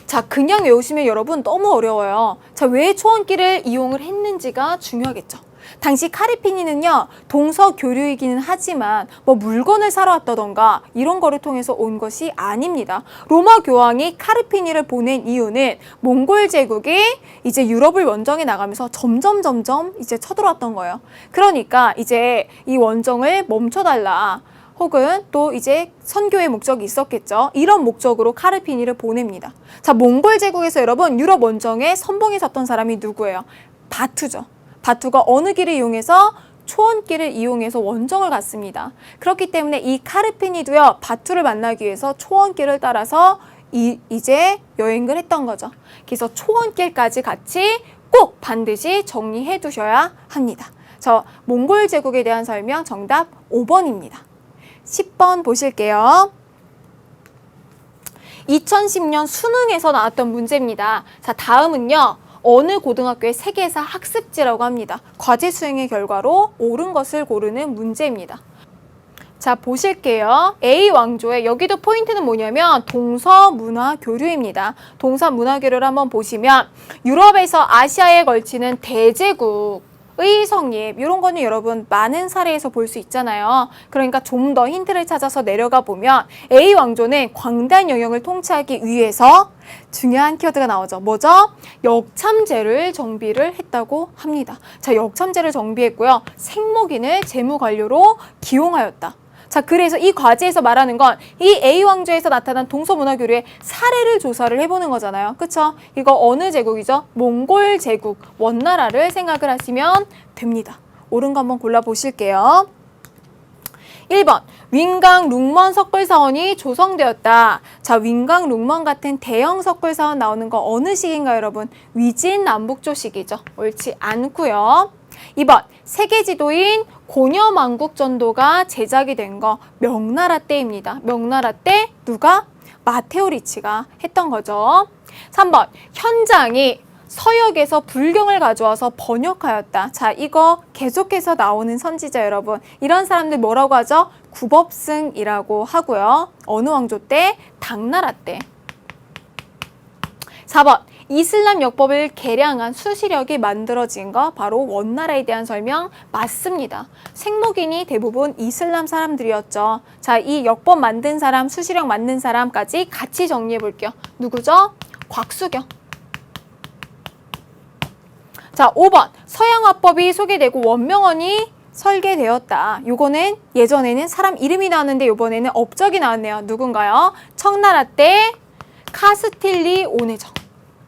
[SPEAKER 1] 자, 그냥 외우시면 여러분 너무 어려워요. 자, 왜 초원길을 이용을 했는지가 중요하겠죠. 당시 카르피니는요, 동서 교류이기는 하지만 뭐 물건을 사러 왔다던가 이런 거를 통해서 온 것이 아닙니다. 로마 교황이 카르피니를 보낸 이유는 몽골 제국이 이제 유럽을 원정해 나가면서 점점 이제 쳐들어왔던 거예요. 그러니까 이제 이 원정을 멈춰달라. 혹은 또 이제 선교의 목적이 있었겠죠. 이런 목적으로 카르피니를 보냅니다. 자, 몽골 제국에서 여러분 유럽 원정에 선봉에 섰던 사람이 누구예요? 바투죠. 바투가 어느 길을 이용해서? 초원길을 이용해서 원정을 갔습니다. 그렇기 때문에 이 카르피니도요, 바투를 만나기 위해서 초원길을 따라서 이제 여행을 했던 거죠. 그래서 초원길까지 같이 꼭 반드시 정리해 두셔야 합니다. 저 몽골 제국에 대한 설명 정답 5번입니다. 10번 보실게요. 2010년 수능에서 나왔던 문제입니다. 자, 다음은요, 어느 고등학교의 세계사 학습지라고 합니다. 과제 수행의 결과로 옳은 것을 고르는 문제입니다. 자, 보실게요. A 왕조의 여기도 포인트는 뭐냐면 동서문화교류입니다. 동서문화교류를 한번 보시면 유럽에서 아시아에 걸치는 대제국의 성립, 이런 거는 여러분 많은 사례에서 볼 수 있잖아요. 그러니까 좀 더 힌트를 찾아서 내려가 보면 A 왕조는 광대한 영역을 통치하기 위해서 중요한 키워드가 나오죠. 뭐죠? 역참제를 정비를 했다고 합니다. 자, 역참제를 정비했고요. 생목인을 재무관료로 기용하였다. 자, 그래서 이 과제에서 말하는 건 이 A 왕조에서 나타난 동서문화교류의 사례를 조사를 해보는 거잖아요. 그쵸? 이거 어느 제국이죠? 몽골 제국, 원나라를 생각을 하시면 됩니다. 옳은 거 한번 골라보실게요. 1번, 윈강 룽먼 석굴사원이 조성되었다. 자, 윈강 룽먼 같은 대형 석굴사원 나오는 거 어느 시기인가요, 여러분? 위진 남북조 시기죠. 옳지 않고요. 2번, 세계 지도인 고려만국전도가 제작이 된 거 명나라 때입니다. 명나라 때 누가? 마테오 리치가 했던 거죠. 3번, 현장이 서역에서 불경을 가져와서 번역하였다. 자, 이거 계속해서 나오는 선지자 여러분. 이런 사람들 뭐라고 하죠? 구법승이라고 하고요. 어느 왕조 때? 당나라 때. 4번, 이슬람 역법을 개량한 수시력이 만들어진 거 바로 원나라에 대한 설명 맞습니다. 생목인이 대부분 이슬람 사람들이었죠. 자, 이 역법 만든 사람, 수시력 만든 사람까지 같이 정리해 볼게요. 누구죠? 곽수경. 자, 5번, 서양화법이 소개되고 원명원이 설계되었다. 요거는 예전에는 사람 이름이 나왔는데 요번에는 업적이 나왔네요. 누군가요? 청나라 때 카스틸리 오네정.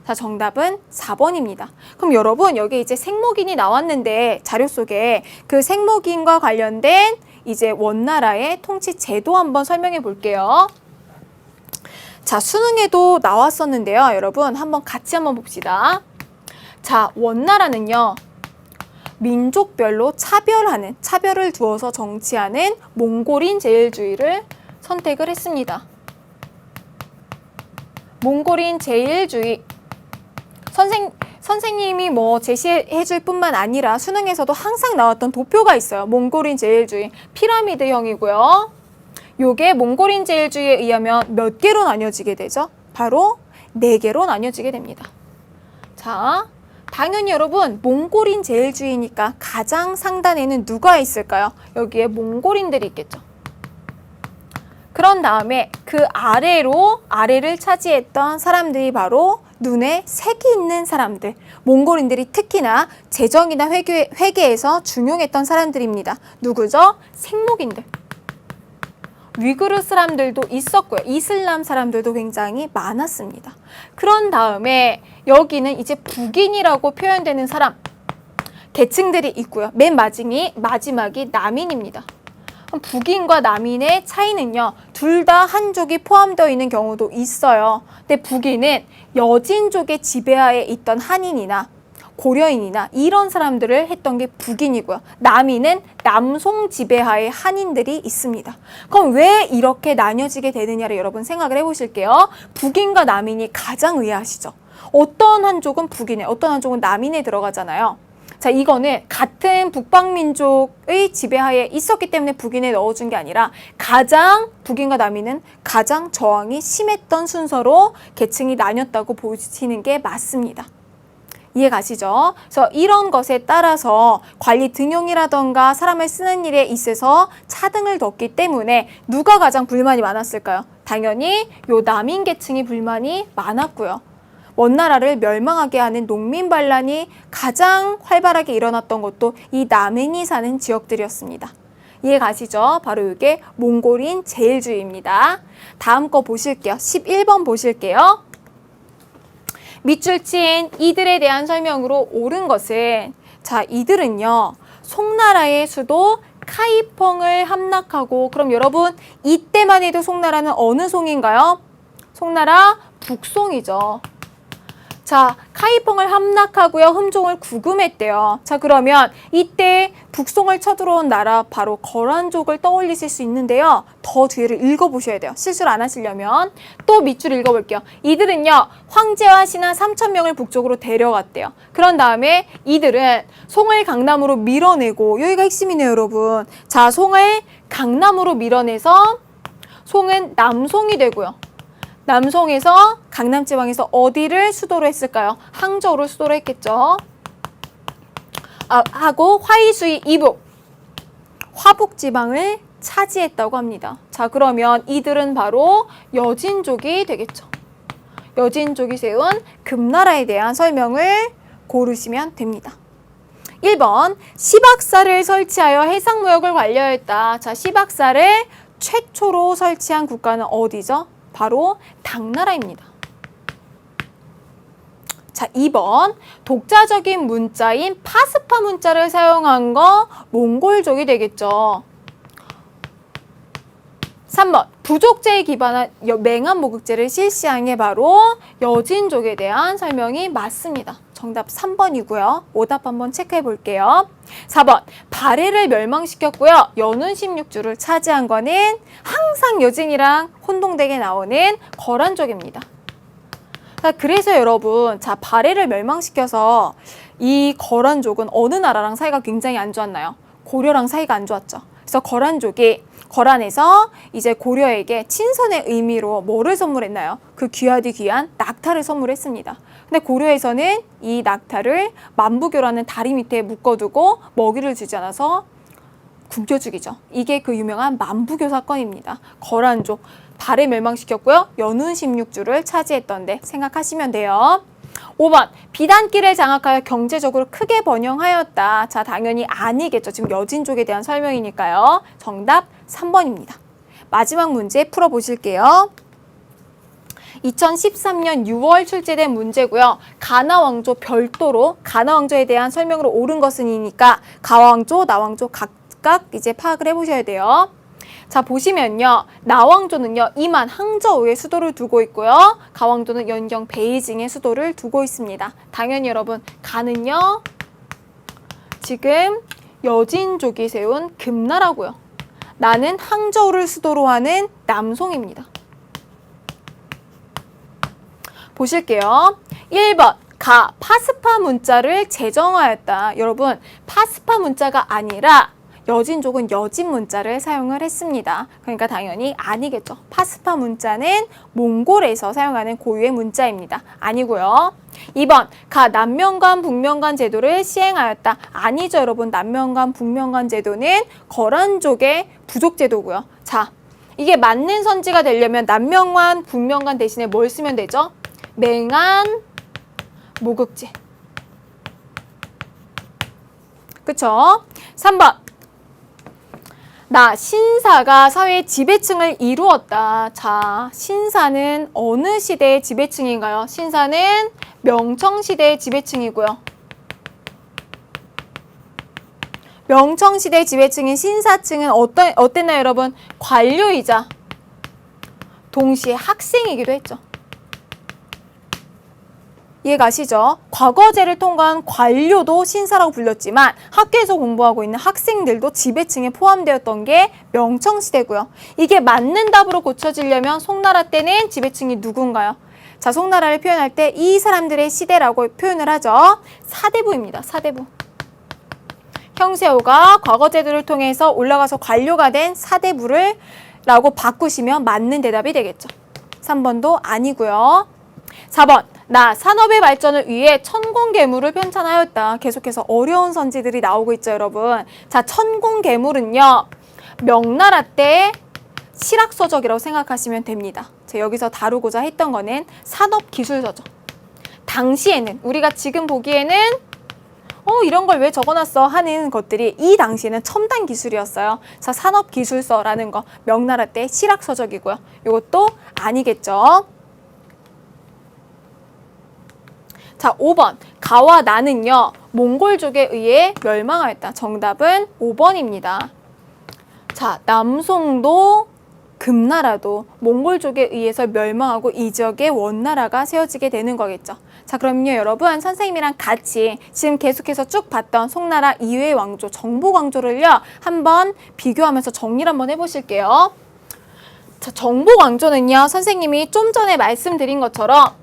[SPEAKER 1] 자, 정답은 4번입니다. 그럼 여러분 여기 이제 생목인이 나왔는데 자료 속에 그 생목인과 관련된 이제 원나라의 통치 제도 한번 설명해 볼게요. 자, 수능에도 나왔었는데요. 여러분 한번 같이 한번 봅시다. 자, 원나라는요, 민족별로 차별을 두어서 정치하는 몽골인 제일주의를 선택을 했습니다. 몽골인 제일주의. 선생님이 뭐 제시해 줄 뿐만 아니라 수능에서도 항상 나왔던 도표가 있어요. 몽골인 제일주의. 피라미드형이고요. 요게 몽골인 제일주의에 의하면 몇 개로 나뉘어지게 되죠? 바로 4개로 나뉘어지게 됩니다. 자, 당연히 여러분 몽골인 제일주의니까 가장 상단에는 누가 있을까요? 여기에 몽골인들이 있겠죠. 그런 다음에 그 아래를 차지했던 사람들이 바로 눈에 색이 있는 사람들, 몽골인들이 특히나 재정이나 회계에서 중용했던 사람들입니다. 누구죠? 색목인들. 위구르 사람들도 있었고요. 이슬람 사람들도 굉장히 많았습니다. 그런 다음에 여기는 이제 북인이라고 표현되는 사람, 계층들이 있고요. 맨 마지막이 남인입니다. 북인과 남인의 차이는요, 둘 다 한족이 포함되어 있는 경우도 있어요. 근데 북인은 여진족의 지배하에 있던 한인이나 고려인이나 이런 사람들을 했던 게 북인이고요. 남인은 남송 지배하에 한인들이 있습니다. 그럼 왜 이렇게 나뉘어지게 되느냐를 여러분 생각을 해보실게요. 북인과 남인이 가장 의아하시죠? 어떤 한족은 북인에, 어떤 한족은 남인에 들어가잖아요. 자, 이거는 같은 북방민족의 지배하에 있었기 때문에 북인에 넣어준 게 아니라 북인과 남인은 가장 저항이 심했던 순서로 계층이 나뉘었다고 보시는 게 맞습니다. 이해가시죠? 그래서 이런 것에 따라서 관리 등용이라던가 사람을 쓰는 일에 있어서 차등을 뒀기 때문에 누가 가장 불만이 많았을까요? 당연히 요 남인 계층이 불만이 많았고요. 원나라를 멸망하게 하는 농민 반란이 가장 활발하게 일어났던 것도 이 남인이 사는 지역들이었습니다. 이해가시죠? 바로 이게 몽골인 제일주의입니다. 다음 거 보실게요. 11번 보실게요. 밑줄 친 이들에 대한 설명으로 옳은 것은, 자, 이들은요, 송나라의 수도 카이펑을 함락하고, 그럼 여러분 이때만 해도 송나라는 어느 송인가요? 송나라 북송이죠. 자, 카이펑을 함락하고요, 흠종을 구금했대요. 자, 그러면 이때 북송을 쳐들어온 나라 바로 거란족을 떠올리실 수 있는데요. 더 뒤를 읽어보셔야 돼요. 실수를 안 하시려면. 또 밑줄 읽어볼게요. 이들은요, 황제와 신하 3,000명을 북쪽으로 데려갔대요. 그런 다음에 이들은 송을 강남으로 밀어내고, 여기가 핵심이네요, 여러분. 자, 송을 강남으로 밀어내서 송은 남송이 되고요. 남송에서 강남지방에서 어디를 수도로 했을까요? 항저우를 수도로 했겠죠. 하고 화이수이 이북, 화북지방을 차지했다고 합니다. 자, 그러면 이들은 바로 여진족이 되겠죠. 여진족이 세운 금나라에 대한 설명을 고르시면 됩니다. 1번, 시박사를 설치하여 해상무역을 관리하였다. 자, 시박사를 최초로 설치한 국가는 어디죠? 바로 당나라입니다. 자, 2번, 독자적인 문자인 파스파 문자를 사용한 거 몽골족이 되겠죠. 3번, 부족제에 기반한 맹한모국제를 실시한 게 바로 여진족에 대한 설명이 맞습니다. 정답 3번이고요. 오답 한번 체크해 볼게요. 4번, 발해를 멸망시켰고요. 연운 16주를 차지한 거는 항상 여진이랑 혼동되게 나오는 거란족입니다. 자, 그래서 여러분, 자, 발해를 멸망시켜서 이 거란족은 어느 나라랑 사이가 굉장히 안 좋았나요? 고려랑 사이가 안 좋았죠. 그래서 거란에서 이제 고려에게 친선의 의미로 뭐를 선물했나요? 그 귀하디 귀한 낙타를 선물했습니다. 근데 고려에서는 이 낙타를 만부교라는 다리 밑에 묶어두고 먹이를 주지 않아서 굶겨 죽이죠. 이게 그 유명한 만부교 사건입니다. 거란족, 발해 멸망시켰고요. 연운 16주를 차지했던데 생각하시면 돼요. 5번, 비단길을 장악하여 경제적으로 크게 번영하였다. 자, 당연히 아니겠죠. 지금 여진족에 대한 설명이니까요. 정답 3번입니다. 마지막 문제 풀어보실게요. 2013년 6월 출제된 문제고요. 가나왕조 별도로 가나왕조에 대한 설명으로 옳은 것은이니까 가왕조, 나왕조 각각 이제 파악을 해보셔야 돼요. 자, 보시면요. 나왕조는요, 이만 항저우에 수도를 두고 있고요. 가왕조는 연경 베이징에 수도를 두고 있습니다. 당연히 여러분, 가는요, 지금 여진족이 세운 금나라고요. 나는 항저우를 수도로 하는 남송입니다. 보실게요. 1번, 파스파 문자를 제정하였다. 여러분, 파스파 문자가 아니라 여진족은 여진 문자를 사용을 했습니다. 그러니까 당연히 아니겠죠. 파스파 문자는 몽골에서 사용하는 고유의 문자입니다. 아니고요. 2번, 남명 간 북명 간 제도를 시행하였다. 아니죠, 여러분. 남명 간 북명 간 제도는 거란족의 부족 제도고요. 자, 이게 맞는 선지가 되려면 남명 간 북명 간 대신에 뭘 쓰면 되죠? 맹한 모국제. 그쵸? 3번. 신사가 사회의 지배층을 이루었다. 자, 신사는 어느 시대의 지배층인가요? 신사는 명청시대의 지배층이고요. 명청시대의 지배층인 신사층은 어땠나요, 여러분? 관료이자 동시에 학생이기도 했죠. 이해가시죠? 과거제를 통과한 관료도 신사라고 불렸지만 학교에서 공부하고 있는 학생들도 지배층에 포함되었던 게 명청시대고요. 이게 맞는 답으로 고쳐지려면 송나라 때는 지배층이 누군가요? 자, 송나라를 표현할 때 이 사람들의 시대라고 표현을 하죠. 사대부입니다. 사대부. 형세호가 과거제도를 통해서 올라가서 관료가 된 사대부를 라고 바꾸시면 맞는 대답이 되겠죠. 3번도 아니고요. 4번. 산업의 발전을 위해 천공괴물을 편찬하였다. 계속해서 어려운 선지들이 나오고 있죠, 여러분. 자, 천공괴물은요. 명나라 때 실학서적이라고 생각하시면 됩니다. 제가 여기서 다루고자 했던 거는 산업기술서죠. 당시에는 우리가 지금 보기에는 이런 걸 왜 적어놨어 하는 것들이 이 당시에는 첨단 기술이었어요. 자, 산업기술서라는 거 명나라 때 실학서적이고요. 이것도 아니겠죠. 자, 5번. 가와 나는요. 몽골족에 의해 멸망하였다. 정답은 5번입니다. 자, 남송도 금나라도 몽골족에 의해서 멸망하고 이 지역에 원나라가 세워지게 되는 거겠죠. 자, 그럼요, 여러분. 선생님이랑 같이 지금 계속해서 쭉 봤던 송나라 이외의 왕조, 정복왕조를요. 한번 비교하면서 정리를 한번 해보실게요. 자, 정복왕조는요. 선생님이 좀 전에 말씀드린 것처럼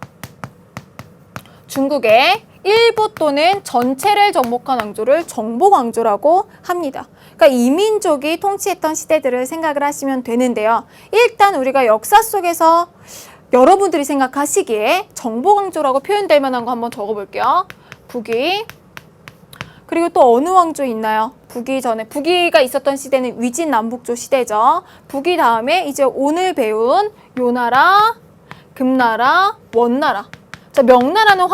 [SPEAKER 1] 중국의 일부 또는 전체를 정복한 왕조를 정복왕조라고 합니다. 그러니까 이민족이 통치했던 시대들을 생각을 하시면 되는데요. 일단 우리가 역사 속에서 여러분들이 생각하시기에 정복왕조라고 표현될 만한 거 한번 적어볼게요. 북위. 그리고 또 어느 왕조 있나요? 북위 전에, 북위가 있었던 시대는 위진남북조 시대죠. 북위 다음에 이제 오늘 배운 요나라, 금나라, 원나라. 자, 명나라는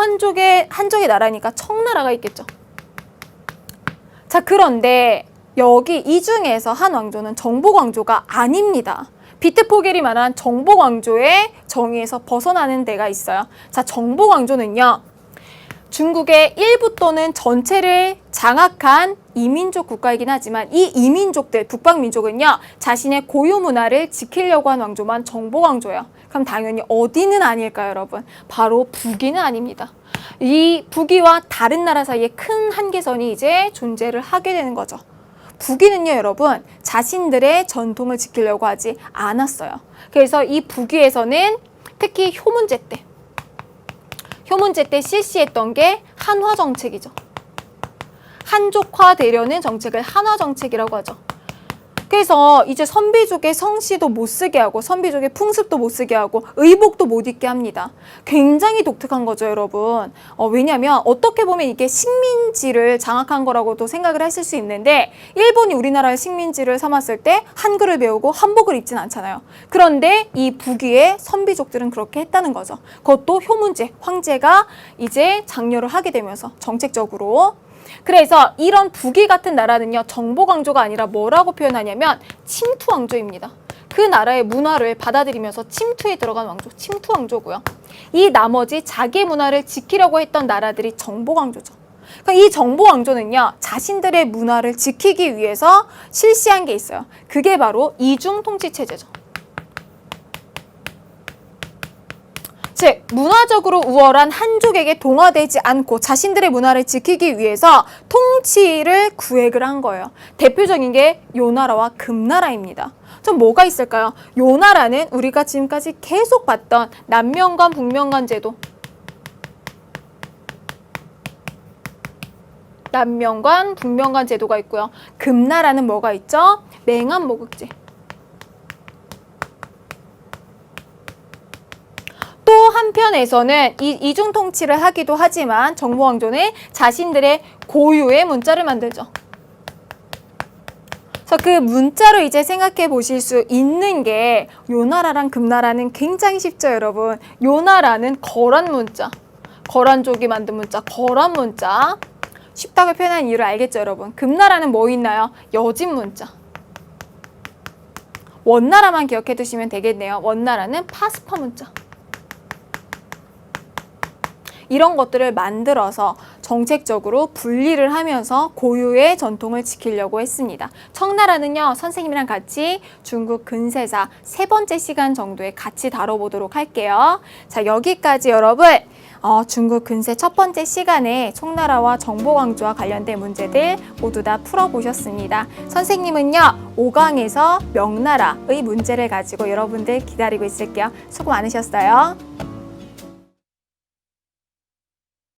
[SPEAKER 1] 한족의 나라니까 청나라가 있겠죠. 자, 그런데 여기 이 중에서 한 왕조는 정복왕조가 아닙니다. 비트포겔이 말한 정복왕조의 정의에서 벗어나는 데가 있어요. 자, 정복왕조는요. 중국의 일부 또는 전체를 장악한 이민족 국가이긴 하지만 이 이민족들, 북방민족은요. 자신의 고유 문화를 지키려고 한 왕조만 정복왕조예요. 그럼 당연히 어디는 아닐까요, 여러분? 바로 북위는 아닙니다. 이 북위와 다른 나라 사이에 큰 한계선이 이제 존재를 하게 되는 거죠. 북위는요, 여러분, 자신들의 전통을 지키려고 하지 않았어요. 그래서 이 북위에서는 특히 효문제 때 실시했던 게 한화 정책이죠. 한족화되려는 정책을 한화 정책이라고 하죠. 그래서 이제 선비족의 성씨도 못 쓰게 하고 선비족의 풍습도 못 쓰게 하고 의복도 못 입게 합니다. 굉장히 독특한 거죠, 여러분. 왜냐하면 어떻게 보면 이게 식민지를 장악한 거라고도 생각을 하실 수 있는데 일본이 우리나라의 식민지를 삼았을 때 한글을 배우고 한복을 입진 않잖아요. 그런데 이 북위의 선비족들은 그렇게 했다는 거죠. 그것도 효문제, 황제가 이제 장려를 하게 되면서 정책적으로. 그래서 이런 북위 같은 나라는요. 정복왕조가 아니라 뭐라고 표현하냐면 침투왕조입니다. 그 나라의 문화를 받아들이면서 침투에 들어간 왕조, 침투왕조고요. 이 나머지 자기의 문화를 지키려고 했던 나라들이 정복왕조죠. 그러니까 이 정복왕조는요. 자신들의 문화를 지키기 위해서 실시한 게 있어요. 그게 바로 이중통치체제죠. 즉, 문화적으로 우월한 한족에게 동화되지 않고 자신들의 문화를 지키기 위해서 통치를 구획을 한 거예요. 대표적인 게 요나라와 금나라입니다. 좀 뭐가 있을까요? 요나라는 우리가 지금까지 계속 봤던 남명간 북명간 제도. 남명관, 북명관 제도가 있고요. 금나라는 뭐가 있죠? 맹한 모국지. 또 한편에서는 이중 통치를 하기도 하지만 정보왕조는 자신들의 고유의 문자를 만들죠. 그래서 그 문자로 이제 생각해 보실 수 있는 게 요나라랑 금나라는 굉장히 쉽죠, 여러분. 요나라는 거란 문자, 거란족이 만든 문자, 거란 문자. 쉽다고 표현한 이유를 알겠죠, 여러분. 금나라는 뭐 있나요? 여진 문자. 원나라만 기억해 두시면 되겠네요. 원나라는 파스퍼 문자. 이런 것들을 만들어서 정책적으로 분리를 하면서 고유의 전통을 지키려고 했습니다. 청나라는요, 선생님이랑 같이 중국 근세사 3번째 시간 정도에 같이 다뤄보도록 할게요. 자, 여기까지 여러분 중국 근세 1번째 시간에 청나라와 정보왕조와 관련된 문제들 모두 다 풀어보셨습니다. 선생님은요, 5강에서 명나라의 문제를 가지고 여러분들 기다리고 있을게요. 수고 많으셨어요.